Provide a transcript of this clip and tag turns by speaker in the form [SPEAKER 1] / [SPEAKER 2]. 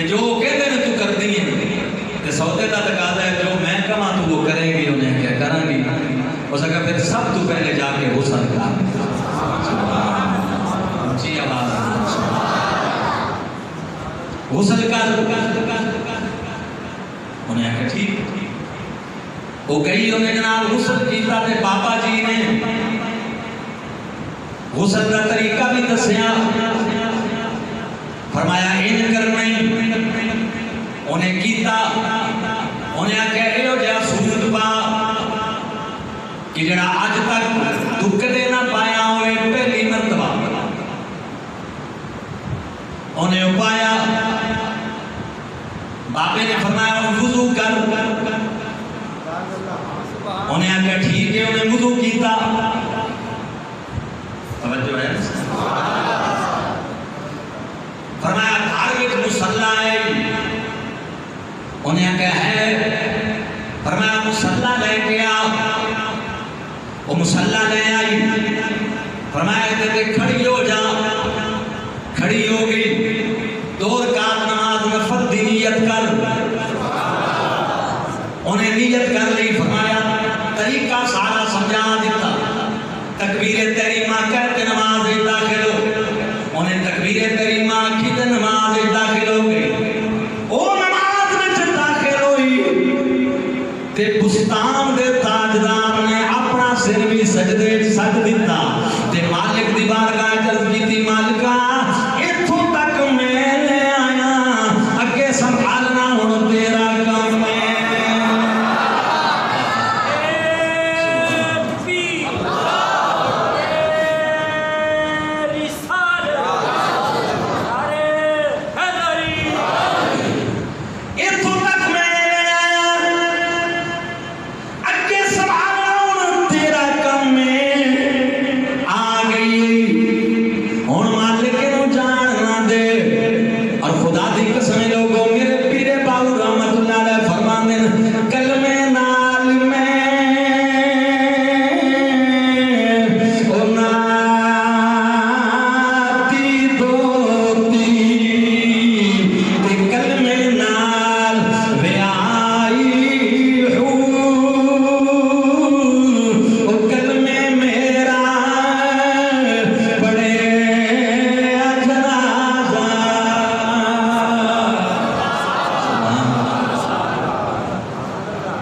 [SPEAKER 1] जो कहते हैं तू करती है तो सौदे का तकाजा है, जो मैं कमा तू वो करेगी, उन्हें क्या करांगी। हो सका फिर सब तू पहले जाके हुस्न कर, ऊंची आवाज हुस्न कर। उन्हें आख्या ठीक। वो गई, उन्हें जनाब हुस्न किया, बाबा जी ने हुस्न का तरीका भी दसिया, फरमाया इन करना उन्हें किया। उन्हें आख्या यो जिहा सूट पा कि जड़ा अज तक तू कदे ना पाया होवे, पहली मरतबा उन्हें पाया। बाबे ने फरमाया वुजू कर। उन्हें आख्या ठीक है, उन्हें वुजू किया। तवज्जो है। फरमाया घर में मुसल्ला है, उन्हें आख्या है। फरमाया मुसल्ला लेके आ। वो मुसल्ला ले आई। फरमाया ते खड़ी हो जा। खड़ी हो गई। 2 रकात नमाज नफल दी नियत कर। उन्हें नियत कर ली। फरमाया तरीका सारा समझा दिता। तकबीर तहरीमा कहते नमाज दाखिल हो। उन्हें तकबीर तहरीमा की नमाज दाखिल हो गई। ओ नमाज में दाखिल हुई ते बुस्तान दे ताजदार ने अपना सिर भी सजदे सज दिता ते मालिक दी बारगाह अर्ज कीती, मालिका